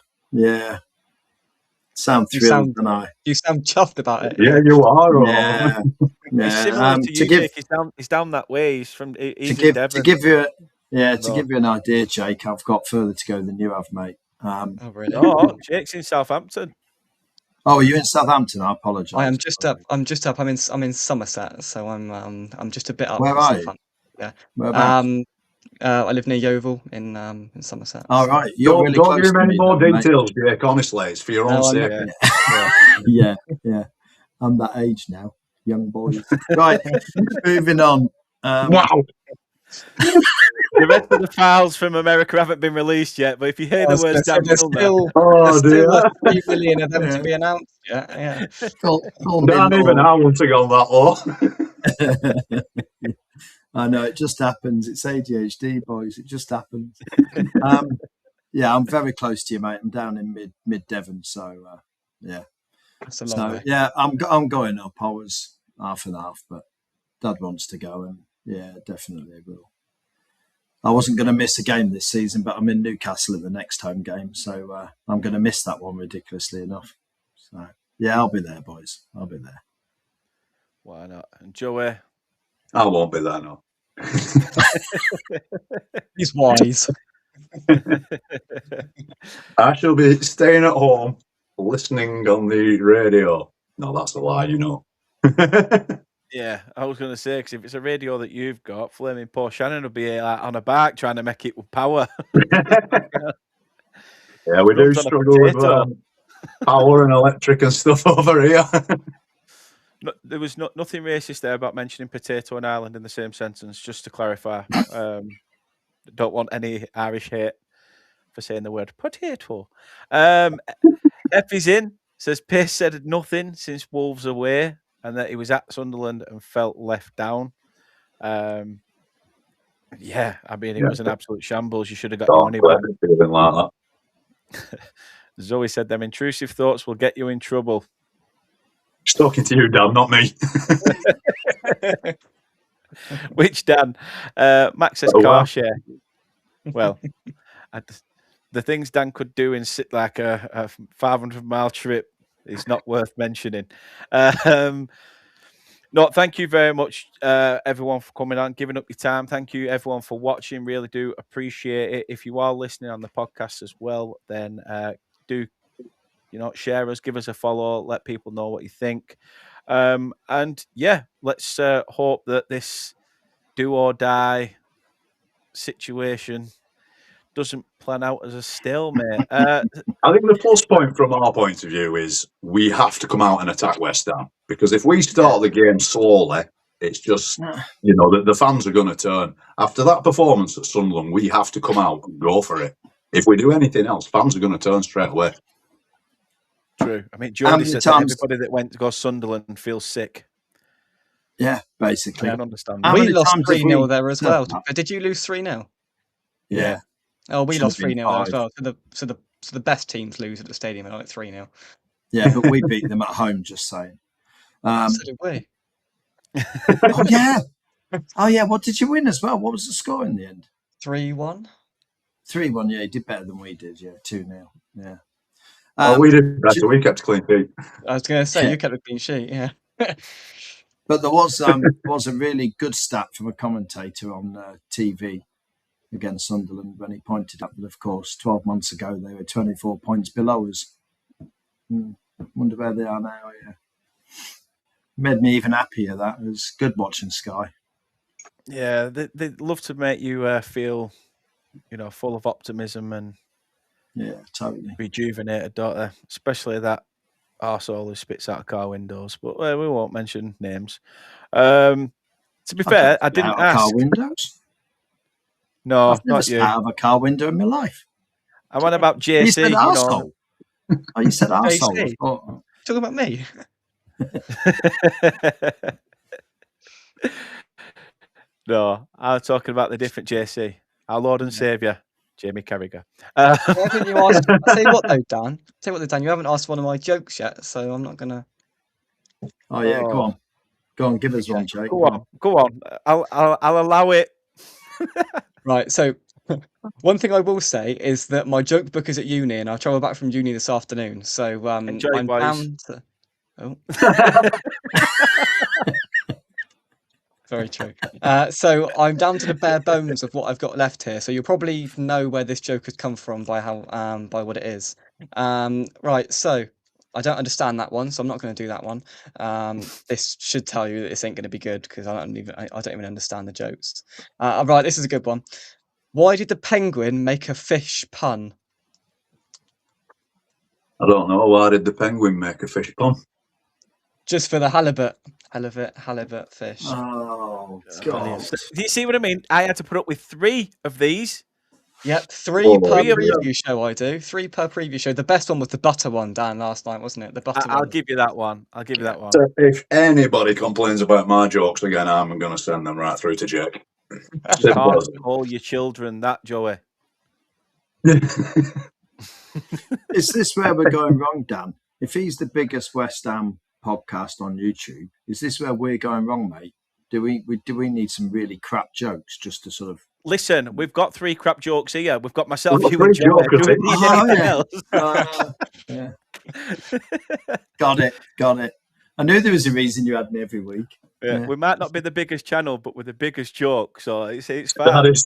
Sound thrilled, don't I? You sound chuffed about it. Yeah, you are. Yeah. He's similar to you, Jake. He's down that way. He's in Devon. To give you an idea, Jake, I've got further to go than you have, mate. Oh, really? Oh, Jake's in Southampton. Oh, are you in Southampton? I apologise. I am just up. I'm just up. I'm in Somerset, so I'm just a bit up. Where are you? Yeah. Whereabouts? I live near Yeovil in Somerset. All right. You're Don't really give close him to any me more then, mate. details, Jake. Honestly, it's for your own sake. Yeah. I'm that age now, young boys. Right. Moving on. Wow. The rest of the files from America haven't been released yet, but if you hear the words Dan Milner, Oh, dear. Still 3 million of them to be announced. Yeah. Not even I want to go that low. I know, it just happens. It's ADHD, boys. It just happens. Yeah, I'm very close to you, mate. I'm down in mid Devon, so yeah. That's a long way. Yeah, I'm going up. I was half and half, but Dad wants to go, and yeah, definitely will. I wasn't going to miss a game this season, but I'm in Newcastle at the next home game, so I'm going to miss that one ridiculously enough. So yeah, I'll be there, boys. I'll be there. Why not? And Joey? I won't be there, no. He's wise. I shall be staying at home, listening on the radio. No, that's a lie, you know. Yeah, I was going to say, because if it's a radio that you've got, Flaming Poor Shannon will be on a bike trying to make it with power. Yeah, we do struggle with power and electric and stuff over here. No, there was nothing racist there about mentioning potato and Ireland in the same sentence, just to clarify. Don't want any Irish hate for saying the word potato. Effie's in, says Pace said nothing since Wolves away, and that he was at Sunderland and felt left down. Yeah, I mean, it was an absolute shambles. You should have got your money back. Like that. Zoe said them intrusive thoughts will get you in trouble. She's talking to you, Dan, not me. Which Dan? Max says car share. Well, the things Dan could do in like a 500-mile trip is not worth mentioning. No, thank you very much, everyone, for coming on, giving up your time. Thank you, everyone, for watching. Really do appreciate it. If you are listening on the podcast as well, then do share us, give us a follow, let people know what you think. And yeah, let's hope that this do or die situation doesn't plan out as a stalemate. I think the plus point from our point of view is we have to come out and attack West Ham, because if we start the game slowly, it's just, the fans are going to turn. After that performance at Sunderland, we have to come out and go for it. If we do anything else, fans are going to turn straight away. True. I mean, Jordy said that everybody that went to go Sunderland feels sick. Yeah, basically. I understand. We lost 3-0 there as well. Did you lose 3-0? Yeah. Oh, we lost 3-0 there as well. So the best teams lose at the stadium at like 3-0. Yeah, but we beat them at home, just saying. So did we. Oh, yeah. What did you win as well? What was the score in the end? 3-1. 3-1, yeah. You did better than we did, yeah. 2-0, yeah. We did better. We kept a clean sheet. I was going to say, you kept a clean sheet, yeah. But there was a really good stat from a commentator on TV against Sunderland when he pointed out that, of course, 12 months ago they were 24 points below us. Wonder where they are now. Yeah, made me even happier. That it was good watching Sky. Yeah, they love to make you feel, full of optimism and totally rejuvenated, don't they? Especially that arsehole who spits out car windows. But we won't mention names. To be fair, I didn't ask. Car windows? No, I've never not you. out of a car window in my life. I'm on about JC. You said arsehole. Oh, you said arsehole. Talking about me. No, I'm talking about the different JC, our Lord and Saviour, Jamie Carragher. Haven't you asked? I'll tell you what, though, Dan. You haven't asked one of my jokes yet, so I'm not gonna. Oh yeah, go on, give us one, Jake. Go on. I'll allow it. Right, so one thing I will say is that my joke book is at uni, and I travel back from uni this afternoon. So Enjoy, I'm boys. down to. Oh, very true. So I'm down to the bare bones of what I've got left here. So you'll probably know where this joke has come from by by what it is. Right. So I don't understand that one, so I'm not going to do that one. This should tell you that this ain't going to be good because I don't even understand the jokes. Right. This is a good one. Why did the penguin make a fish pun? I don't know. Why did the penguin make a fish pun? Just for the halibut fish. Oh God! Do you see what I mean? I had to put up with 3 of these. Yep, 3 per Three of them. preview show. I do 3 per preview show. The best one was the butter one, Dan, last night, wasn't it? The butter I'll one. give you that one. I'll give you that one. So if anybody complains about my jokes again, I'm going to send them right through to Jake. You can't call your children that, Joey. Is this where we're going wrong, Dan? If he's the biggest West Ham podcast on YouTube, is this where we're going wrong, mate? Do we need some really crap jokes just to sort of listen? We've got 3 crap jokes here. We've got myself, you, and Joey. jokers. Do we need anything else? Yeah. Got it. I knew there was a reason you had me every week. Yeah. We might not be the biggest channel, but we're the biggest joke, so it's fine. That is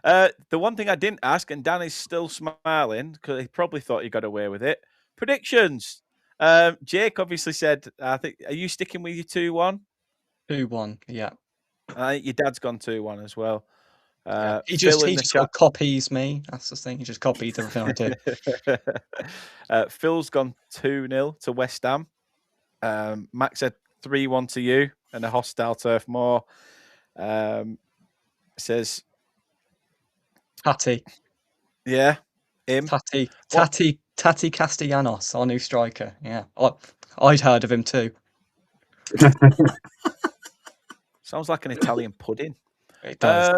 true. The one thing I didn't ask, and Dan is still smiling because he probably thought he got away with it. Predictions. Jake obviously said, I think, are you sticking with your 2-1? 2-1, yeah. Your dad's gone 2-1 as well. He just sort of copies me. That's the thing. He just copies everything I do. Phil's gone 2-0 to West Ham. Max said 3-1 to you and a hostile Turf Moor. Says Tati. Yeah, him. Tati Castellanos, our new striker. Yeah, I'd heard of him too. Sounds like an Italian pudding. It does.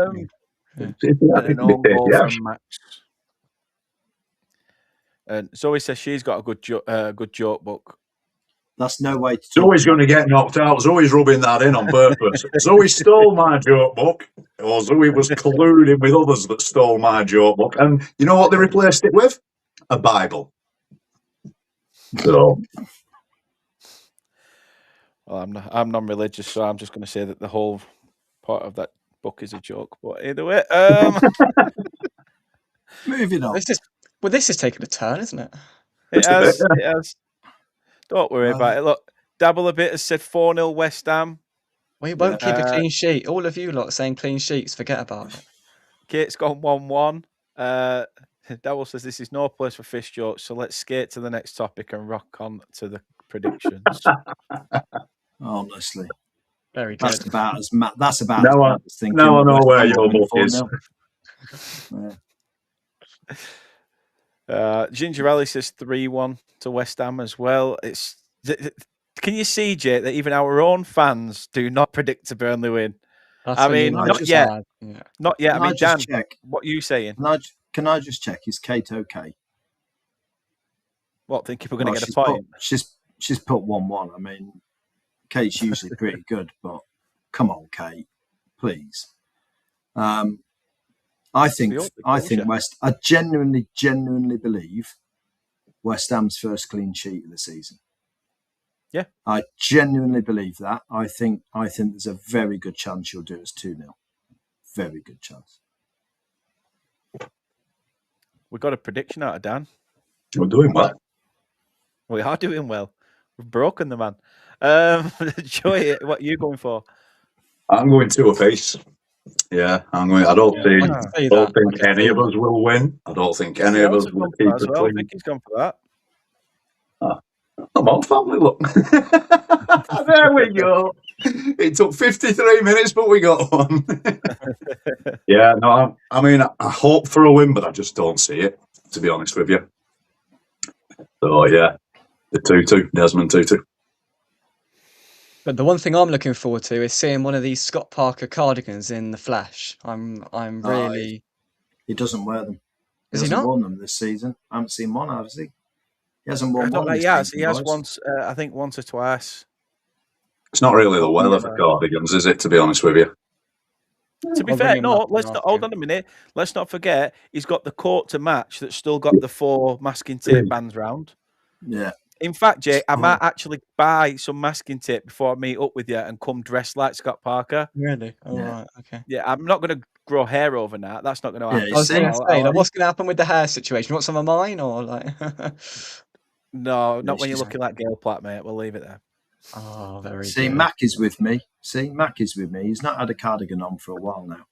And an own goal from Max. And Zoe says she's got a good joke book. That's no way to. Zoe's going to get knocked out. Zoe's rubbing that in on purpose. Zoe stole my joke book, or Zoe was colluding with others that stole my joke book. And you know what they replaced it with? A Bible. So, well, I'm non-religious, so I'm just going to say that the whole part of that book is a joke. But either way, moving on. This is taking a turn, isn't it? It has. Don't worry about it. Look, Dabble a bit has said 4-0 West Ham. We won't keep a clean sheet. All of you lot saying clean sheets, forget about it. Kate's gone 1-1. Dabble says this is no place for fish jokes, so let's skate to the next topic and rock on to the predictions. Honestly. Very good. That's about as bad as thinking. Now I know where your book is. Ginger Alley says 3-1 to West Ham as well. Can you see, Jay, that even our own fans do not predict a Burnley win? I mean, not yet. Yeah. Not yet. Can I mean, Dan, check? what are you saying? Can I just check? Is Kate okay? What, think if we're going to get a point? She's put 1-1. I mean, Kate's usually pretty good, but come on, Kate, please. I genuinely believe West Ham's first clean sheet of the season. Yeah, I genuinely believe that. I think there's a very good chance you'll do us 2-0. Very good chance. We got a prediction out of Dan. We're doing well. We are doing well. We've broken the man. Joey, what are you going for? I'm going 2 apiece. Yeah, I'm going. I don't think any of us will win. I don't think any of us will keep it clean. Vicky's gone for that. Come on, family, look. There we go. It took 53 minutes, but we got one. Yeah, no, I mean, I hope for a win, but I just don't see it, to be honest with you. So, yeah, the 2-2, Desmond 2-2. But the one thing I'm looking forward to is seeing one of these Scott Parker cardigans in the flesh. I'm really. He doesn't wear them. Is he not? Worn them this season. I haven't seen one, has he? He hasn't I won don't one know. this He has. season, He has boys. once. I think once or twice. It's not really the weather for Yeah. cardigans, is it? To be honest with you. To be I'll fair, ring him no. up and Let's not ask hold him. on a minute. Let's not forget he's got the coat to match that's still got the 4 masking tape bands round. Yeah. In fact, Jay, I Oh. might actually buy some masking tape before I meet up with you and come dressed like Scott Parker. Really? Oh, Yeah. right. Okay. Yeah, I'm not going to grow hair overnight. That's not going to Yeah, happen. you I was see? going to I'll- say, I'll- like, what's going to happen with the hair situation? You want some of mine, or like? No, not when you're she's- looking like Gail Platt, mate. We'll leave it there. Oh, very See, good. Mac is with me. He's not had a cardigan on for a while now.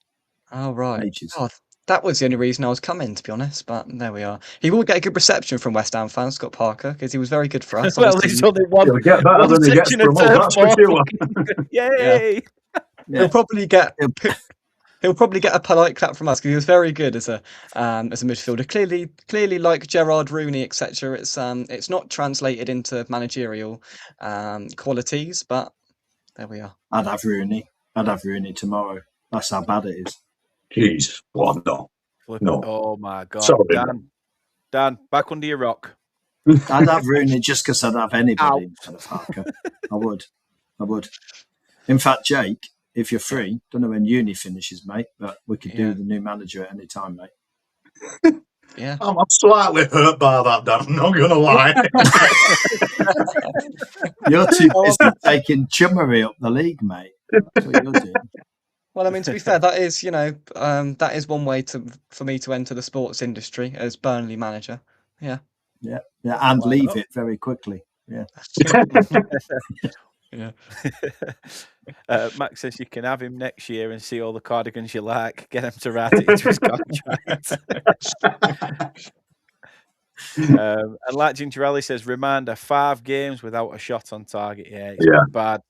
Oh, right. Ages. God, that was the only reason I was coming, to be honest. But there we are. He will get a good reception from West Ham fans, Scott Parker, because he was very good for us. Well, Obviously, there's only one, He'll get better one than he gets section of from us, Turf that's for Moor. sure. Yay! Yeah. he'll probably get he'll probably get a polite clap from us because he was very good as a midfielder. Clearly, like Gerard Rooney, etc. It's not translated into managerial qualities, but there we are. I'd have Rooney tomorrow. That's how bad it is. Jeez, what? No. No. Oh my God, Sorry. Dan, back under your rock. I'd have Rooney just because I'd have anybody Ow. instead of Parker. I would. In fact, Jake, if you're free, don't know when uni finishes, mate, but we could do the new manager at any time, mate. Yeah. I'm slightly hurt by that, Dan. I'm not going to lie. You're too busy taking chummery up the league, mate. That's what you're doing. Well, I mean, to be fair, that is that is one way for me to enter the sports industry as Burnley manager. Yeah. Yeah, and leave it very quickly. Yeah. Yeah. Max says you can have him next year and see all the cardigans you like. Get him to write it into his contract. And like Gingerelli says, reminder: 5 games without a shot on target. Yeah, it's bad.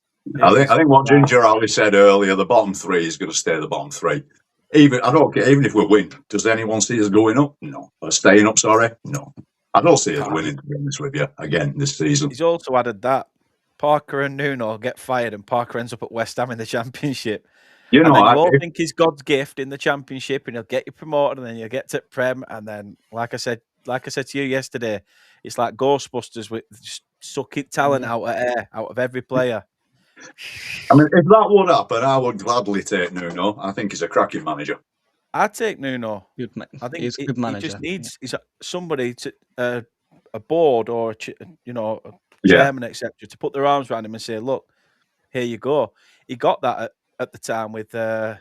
I think what Ginger Ali said earlier, the bottom 3 is going to stay the bottom 3. Even if we win, does anyone see us going up? No. Or staying up, sorry? No. I don't see us winning, to be honest with you, again this season. He's also added that Parker and Nuno get fired and Parker ends up at West Ham in the Championship. You know, and then you all think he's God's gift in the Championship and he'll get you promoted and then you'll get to Prem and then, like I said to you yesterday, it's like Ghostbusters with just sucking talent out of every player. I mean, if that would happen, I would gladly take Nuno. I think he's a cracking manager. I'd take Nuno. I think he's a good manager. He just needs somebody to a board or a chairman, etc., to put their arms around him and say, "Look, here you go." He got that at the time with. Got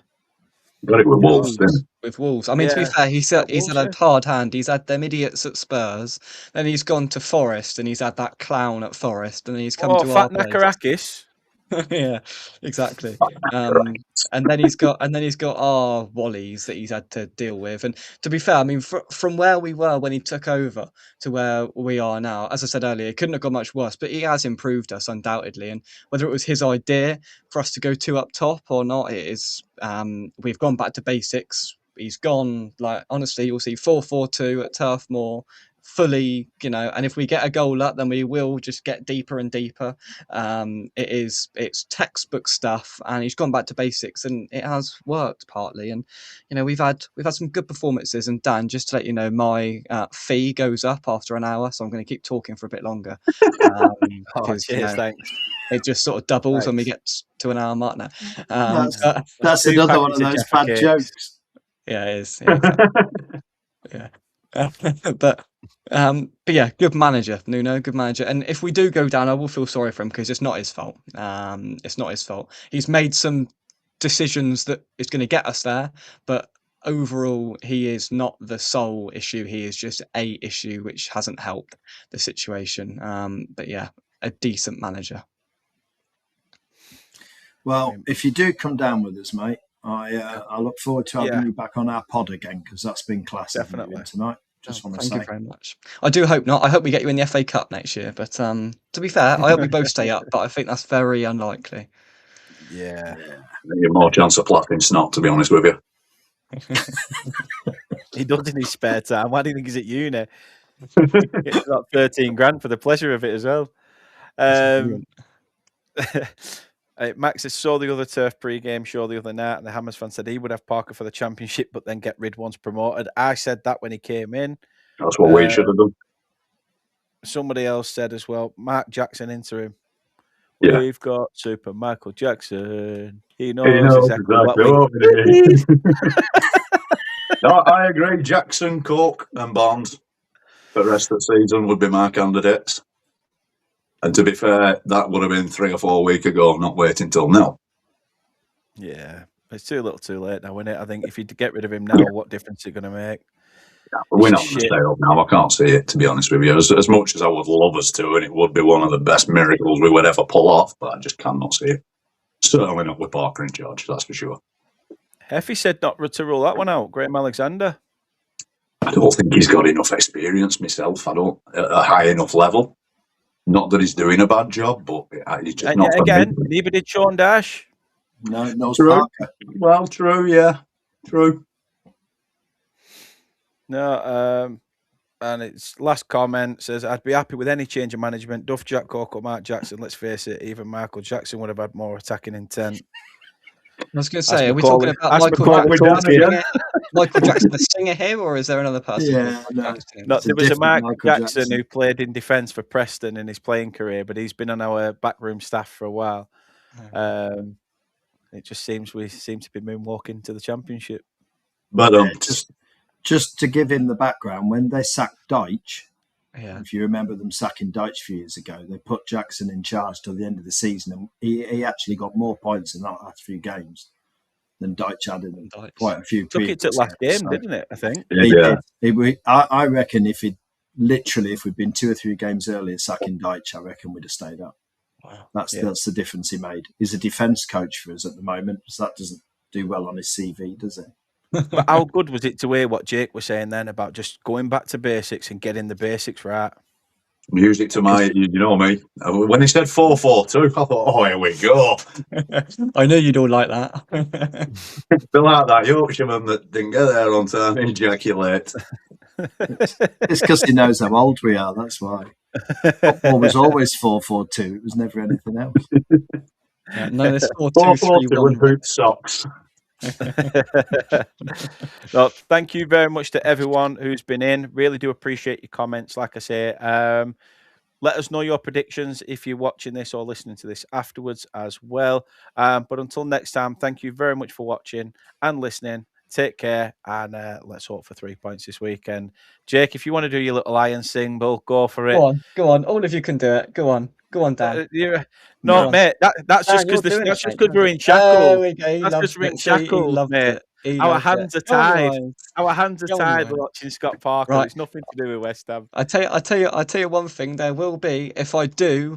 it with Wolves. With Wolves. I mean, to be fair, he's had a hard hand. He's had them idiots at Spurs. Then he's gone to Forest and he's had that clown at Forest. And then he's come to Fat our place. Nakarakis. Yeah, exactly. And then he's got our Wallies that he's had to deal with. And to be fair, I mean, from where we were when he took over to where we are now, as I said earlier, it couldn't have got much worse. But he has improved us undoubtedly. And whether it was his idea for us to go 2 up top or not, it is. We've gone back to basics. He's gone, like, honestly, you'll see 4-4-2 at Turf Moor. Fully, and if we get a goal up, then we will just get deeper and deeper. It's textbook stuff, and he's gone back to basics, and it has worked partly. And we've had some good performances. And Dan, just to let you know, my fee goes up after an hour, so I'm going to keep talking for a bit longer. Cheers, thanks. It just sort of doubles when we get to an hour mark now. That's another one of those bad jokes. Yeah, it is. Yeah, exactly. Yeah. But yeah, good manager, Nuno, good manager. And if we do go down, I will feel sorry for him because it's not his fault. It's not his fault. He's made some decisions that is going to get us there, but overall, he is not the sole issue. He is just a issue which hasn't helped the situation. But yeah, a decent manager. Well, if you do come down with us, mate, I look forward to having you back on our pod again because that's been class tonight. Just want to say. Thank you very much. I do hope not. I hope we get you in the FA Cup next year. But to be fair, I hope we both stay up. But I think that's very unlikely. Yeah. You have more chance of platting snot, to be honest with you. He does in his spare time. Why do you think he's at uni? Gets about 13 grand for the pleasure of it as well. Max saw the other Turf pre-game show the other night, and the Hammers fan said he would have Parker for the Championship, but then get rid once promoted. I said that when he came in. That's what we should have done. somebody else said as well, Mark Jackson interim. Yeah. We've got Super Michael Jackson. He He knows knows exactly what we what it need. is. No, I agree. Jackson, Cook, and Bonds for the rest of the season would be my candidates. And to be fair, that would have been 3 or 4 weeks ago, not waiting till now. Yeah, it's too little too late now, isn't it? I think if you get rid of him now, what difference is it going to make? Yeah, we're not going to stay up now. I can't see it, to be honest with you. As much as I would love us to, and it would be one of the best miracles we would ever pull off, but I just cannot see it. Certainly not with Parker in charge, that's for sure. Heffy said not to rule that one out. Graham Alexander. I don't think he's got enough experience myself. I don't at a high enough level. Not that he's doing a bad job, but he's just not. Again, neither did Sean Dash. No, true. Parker. Well, true, yeah, true. No, and its last comment says, "I'd be happy with any change of management. Duff, Jack Cork, or Mark Jackson. Let's face it, even Michael Jackson would have had more attacking intent." I was going to say, are we talking about Michael Jackson, the singer here, or is there another person? Yeah, no. There was a Mark Jackson who played in defence for Preston in his playing career, but he's been on our backroom staff for a while. It just seems we seem to be moonwalking to the Championship. But just to give him the background, when they sacked Deitch, if you remember them sacking Deitch a few years ago, they put Jackson in charge till the end of the season, and he actually got more points in that last few games than Deitch had in quite a few. Took it to last game, didn't it? I think. I reckon if we'd been 2 or 3 games earlier sacking Deitch, I reckon we'd have stayed up. Wow. That's the difference he made. He's a defence coach for us at the moment, so that doesn't do well on his CV, does it? But how good was it to hear what Jake was saying then about just going back to basics and getting the basics right? Music to my, you know me. When he said 4-4-2, I thought, oh, here we go. I knew you'd all like that. Feel like that Yorkshireman that didn't get there on time, ejaculate. It's because he knows how old we are, that's why. Football was always 4-4-2. It was never anything else. No, it's 4-2-3-1 with boot socks. So, thank you very much to everyone who's been in. Really do appreciate your comments. Like I say, let us know your predictions if you're watching this or listening to this afterwards as well. But until next time, thank you very much for watching and listening. Take care, and let's hope for 3 points this weekend. Jake, if you want to do your little iron single, go for it. Go on. All of you can do it. Go on, Dan. Mate. That's just because we're in shackles. That's because we're in shackles, mate. Our hands are tied. Our hands are tied watching Scott Parker. Right. It's nothing to do with West Ham. I tell you one thing. There will be, if I do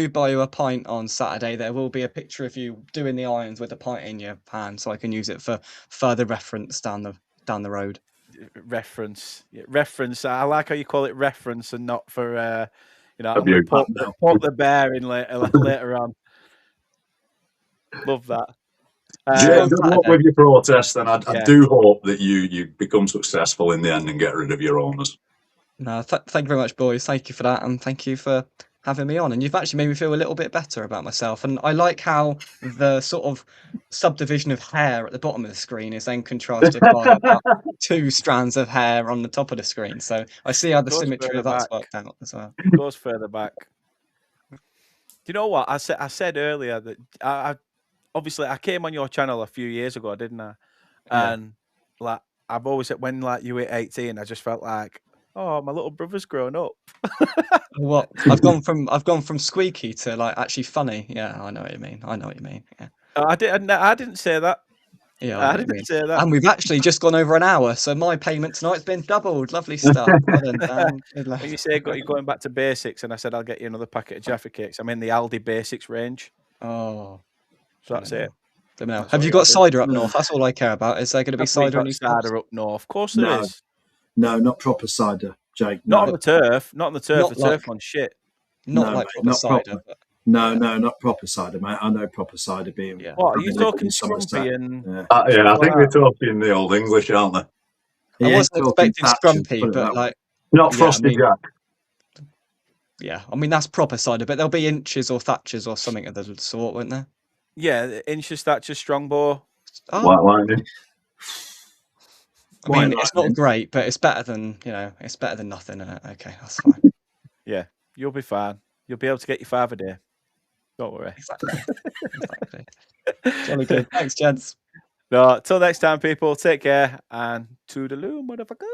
buy you a pint on Saturday, there will be a picture of you doing the irons with a pint in your hand, so I can use it for further reference down the road. Reference. I like how you call it reference and not for I'm going to poke the bear in later on. Love that. Jay, good luck with your protest, and I do hope that you become successful in the end and get rid of your owners. No, thank you very much, boys. Thank you for that, and thank you for having me on. And you've actually made me feel a little bit better about myself. And I like how the sort of subdivision of hair at the bottom of the screen is then contrasted by about 2 strands of hair on the top of the screen. So I see how the symmetry of that's worked out as well. It goes further back. Do you know what I said earlier that I obviously I came on your channel a few years ago, didn't I? And like I've always said, when like you were 18, I just felt like, oh, my little brother's grown up. What? I've gone from squeaky to like actually funny. Yeah, I know what you mean. Yeah. I didn't say that. Yeah, I didn't say that. And we've actually just gone over an hour, so my payment tonight's been doubled. Lovely stuff. When you say you're going back to basics, and I said I'll get you another packet of Jaffa cakes. I'm in the Aldi basics range. Oh, so that's it. Have you got cider up north? That's all I care about. Is there going to be cider up north? Of course there is. No, not proper cider, Jake. Not on the turf. Not on the turf. The turf one's shit. Not proper cider. No, not proper cider, mate. I know proper cider being. Yeah. What are you talking? Scrumpy and. I think they're talking the old English, aren't they? I wasn't expecting scrumpy, but like not frosty Jack. Yeah, I mean that's proper cider, but there'll be inches or thatchers or something of the sort, won't there? Yeah, inches, thatchers, strongbow. White lightning. I mean, it's not great, but it's better than, you know, it's better than nothing. Okay, that's fine. Yeah, you'll be fine. You'll be able to get your 5 a day. Don't worry. Exactly. Jolly good. Thanks, gents. No, till next time, people. Take care and toodaloo, motherfucker.